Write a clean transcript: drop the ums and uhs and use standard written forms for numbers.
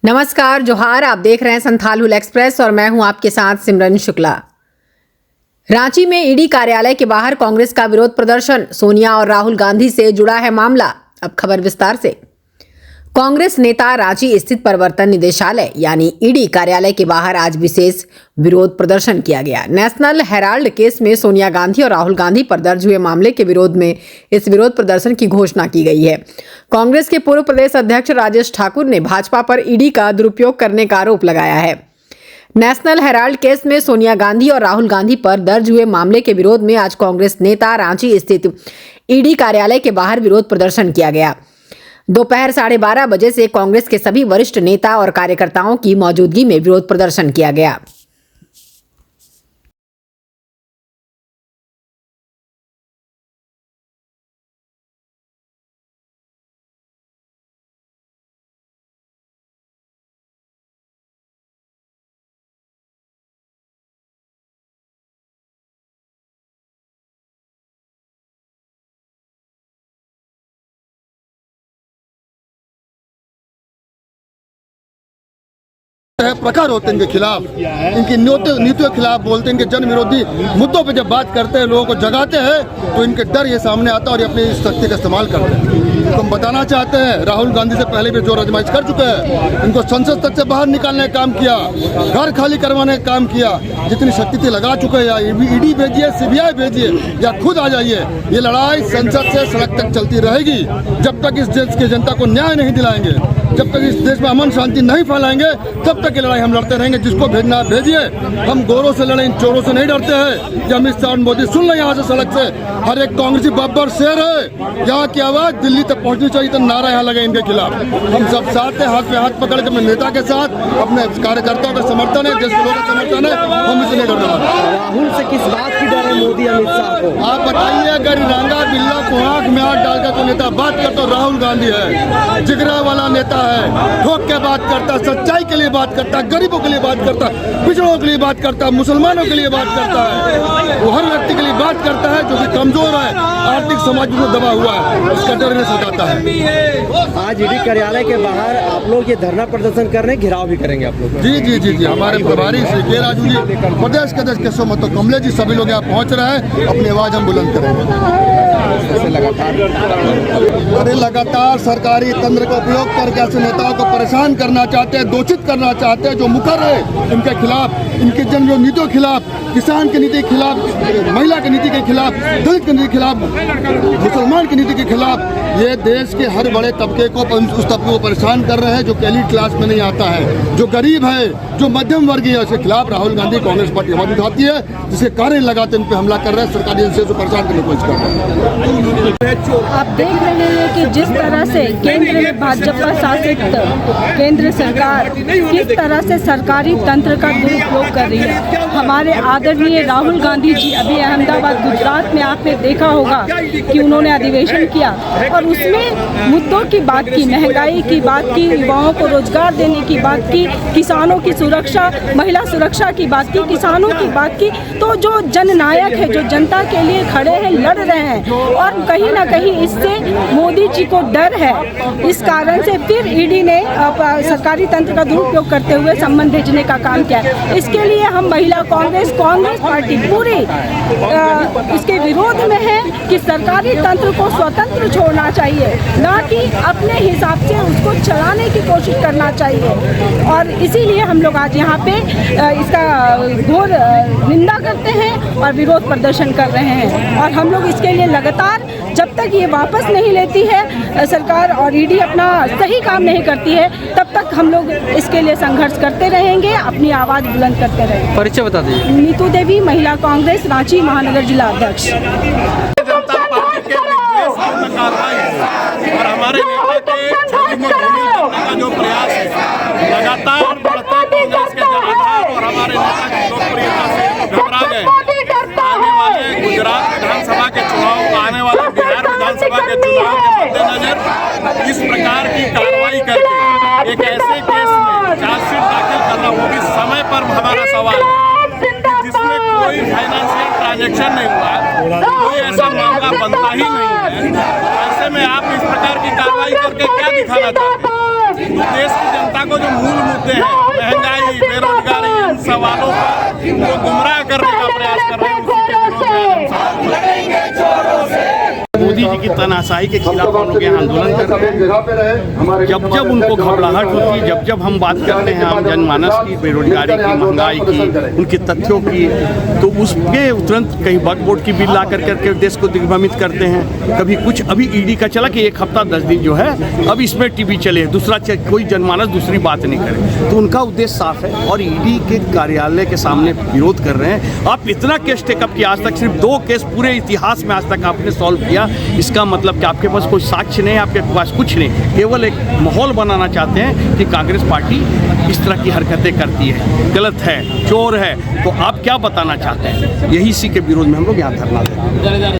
नमस्कार, जोहार। आप देख रहे हैं संथाल एक्सप्रेस और मैं हूं आपके साथ सिमरन शुक्ला। रांची में ईडी कार्यालय के बाहर कांग्रेस का विरोध प्रदर्शन। सोनिया और राहुल गांधी से जुड़ा है मामला। अब खबर विस्तार से। कांग्रेस नेता रांची स्थित प्रवर्तन निदेशालय यानी ईडी कार्यालय के बाहर आज विशेष विरोध प्रदर्शन किया गया। नेशनल हेराल्ड केस में सोनिया गांधी और राहुल गांधी पर दर्ज हुए मामले के विरोध में इस विरोध प्रदर्शन की घोषणा की गई है। कांग्रेस के पूर्व प्रदेश अध्यक्ष राजेश ठाकुर ने भाजपा पर ईडी का दुरुपयोग करने का आरोप लगाया है। नेशनल हेराल्ड केस में सोनिया गांधी और राहुल गांधी पर दर्ज हुए मामले के विरोध में आज कांग्रेस नेता रांची स्थित ईडी कार्यालय के बाहर विरोध प्रदर्शन किया गया। दोपहर 12:30 बजे से कांग्रेस के सभी वरिष्ठ नेता और कार्यकर्ताओं की मौजूदगी में विरोध प्रदर्शन किया गया। प्रखर होते हैं इनके खिलाफ, इनकी नीतियों के खिलाफ बोलते हैं, इनके जन विरोधी मुद्दों पे जब बात करते हैं, लोगों को जगाते हैं तो इनके डर ये सामने आता है और ये अपनी शक्ति का इस्तेमाल करते हैं। तो हम बताना चाहते हैं, राहुल गांधी से पहले भी जो आजमाइश कर चुके हैं, इनको संसद तक से बाहर निकालने का काम किया, घर खाली करवाने का काम किया, जितनी शक्ति थी लगा चुके हैं। या ईडी भेजिए, सीबीआई भेजिए या खुद आ जाइए, ये लड़ाई संसद से सड़क तक चलती रहेगी जब तक इस देश की जनता को न्याय नहीं दिलाएंगे, जब तक इस देश में अमन शांति नहीं फैलाएंगे, तब तक ये लड़ाई हम लड़ते रहेंगे। जिसको भेजना है भेजिए, हम गोरों से लड़े, इन चोरों से नहीं डरते हैं। कि अमित शाह और मोदी सुन लें यहाँ से सड़क से, हर एक कांग्रेसी बब्बर शेर है, यहाँ की आवाज दिल्ली तक पहुँचनी चाहिए, तो नारा यहाँ लगे इनके खिलाफ। हम सब साथ हैं, हाथ पे हाथ पकड़ के अपने नेता के साथ, अपने कार्यकर्ताओं का समर्थन है, देश के लोगों का समर्थन है, हम इसे नहीं डर रहे। राहुल से किस बात की डर है मोदी अमित शाह को? आप बताइए, अगर रंगा बिल्ला को आंख में आंख डालकर कोई नेता बात करता तो राहुल गांधी है। जिगरा वाला नेता है, ठोक के बात करता, सच्चाई के लिए बात करता, गरीबों के लिए बात करता, पिछड़ों के लिए बात करता, मुसलमानों के लिए बात करता है। वो हर व्यक्ति के लिए बात करता है जो कि कमजोर है, आर्थिक समाज में दबा हुआ है, उसका डर नहीं सताता है। आज ईडी कार्यालय के बाहर आप लोग ये धरना प्रदर्शन कर रहे हैं, घेराव भी करेंगे आप लोग? जी जी जी जी, हमारे प्रभारी श्री के राजू जी, प्रदेश के केशव महतो कमले जी, सभी लोग यहाँ पहुँच रहे हैं। अपनी आवाज हम बुलंद करेंगे। लगातार सरकारी तंत्र का उपयोग करके ऐसे नेताओं को परेशान करना चाहते हैं, दोषित करना चाहते हैं, जो मुकर है इनके खिलाफ, इनके जन जो नीतियों के खिलाफ, किसान की नीति के खिलाफ, महिला की नीति के खिलाफ, दलित की नीति के खिलाफ, मुसलमान की नीति के खिलाफ, ये देश के हर बड़े तबके को, उस तबके को परेशान कर रहे हैं जो एलीट क्लास में नहीं आता है, जो गरीब है, जो मध्यम वर्गीय है। उसके खिलाफ राहुल गांधी कांग्रेस पार्टी आवाज उठाती है, जिसके कारण लगाते इन पर हमला कर रहे हैं, सरकारी एजेंसी को परेशान करने की कोशिश कर रहे हैं। आप देख रहे हैं कि जिस तरह से केंद्र में भाजपा शासित केंद्र सरकार किस तरह से सरकारी तंत्र का दुरुपयोग कर रही है। हमारे आदरणीय राहुल गांधी जी अभी अहमदाबाद गुजरात में आपने देखा होगा कि उन्होंने अधिवेशन किया और उसमें मुद्दों की बात की, महंगाई की बात की, युवाओं को रोजगार देने की बात की, किसानों की सुरक्षा, महिला सुरक्षा की बात की, किसानों की बात की। तो जो जननायक है, जो जनता के लिए खड़े हैं, लड़ रहे हैं, और कहीं ना कहीं इससे मोदी जी को डर है। इस कारण से फिर ईडी ने सरकारी तंत्र का दुरुपयोग करते हुए सम्मन भेजने का काम किया है। इसके लिए हम महिला कांग्रेस पार्टी पूरी इसके विरोध में है कि सरकारी तंत्र को स्वतंत्र छोड़ना चाहिए, ना कि अपने हिसाब से उसको चलाने की कोशिश करना चाहिए। और इसीलिए हम लोग आज यहाँ पे इसका घोर निंदा करते हैं और विरोध प्रदर्शन कर रहे हैं। और हम लोग इसके लिए लगातार, जब तक ये वापस नहीं लेती है सरकार और ईडी अपना सही काम नहीं करती है, तब तक हम लोग इसके लिए संघर्ष करते रहेंगे, अपनी आवाज़ बुलंद करते रहेंगे। परिचय बता दीजिए। नीतू देवी, महिला कांग्रेस, रांची महानगर जिला अध्यक्ष। जनता पार्टी के कार्रवाई और हमारे नेता के छवि में धूमिल करने का जो प्रयास है, लगातार बढ़ते कांग्रेस के जनाधार और हमारे नेता की लोकप्रियता से घबरा गए। आने वाले गुजरात विधानसभा के चुनाव, आने वाले बिहार विधानसभा के चुनाव के मद्देनजर इस प्रकार की कार्रवाई करके एक ऐसे केस में चार्जशीट दाखिल करना, वो भी समय पर हमारा सवाल है, जिसमें कोई फाइनेंशियल ट्रांजैक्शन नहीं हुआ, कोई ऐसा मामला बनता ही नहीं है। ऐसे में आप इस प्रकार की कार्रवाई करके क्या दिखाना चाहते हैं? देश की जनता को जो मूल मुद्दे हैं, महंगाई, बेरोजगारी, इन सवालों पर वो गुमराह करने का प्रयास कर रहे हैं। उसी के विरोध में मोदी जी की तानाशाही के खिलाफ हम लोग यहाँ आंदोलन कर रहे हैं। जब जब उनको घबराहट होती है, जब जब हम बात करते हैं आम जनमानस की, बेरोजगारी की, महंगाई की, उनके तथ्यों की, तो उसके तुरंत कहीं वक्फ बोर्ड की बिल ला करके देश को दिग्भ्रमित करते हैं। कभी कुछ, अभी ईडी का चला कि 1 हफ्ता 10 दिन जो है अब इसमें टीवी चले, दूसरा कोई जनमानस दूसरी बात नहीं करे। तो उनका उद्देश्य साफ है और ईडी के कार्यालय के सामने विरोध कर रहे हैं। आप इतना केस टेकअप किया, आज तक सिर्फ 2 केस पूरे इतिहास में आज तक आपने सॉल्व किया। इसका मतलब कि आपके पास कोई साक्ष्य नहीं, आपके पास कुछ नहीं, केवल एक माहौल बनाना चाहते हैं कि कांग्रेस पार्टी इस तरह की हरकतें करती है, गलत है, चोर है। तो आप क्या बताना चाहते हैं? यही इसी के विरोध में हम लोग यहाँ धरना दें।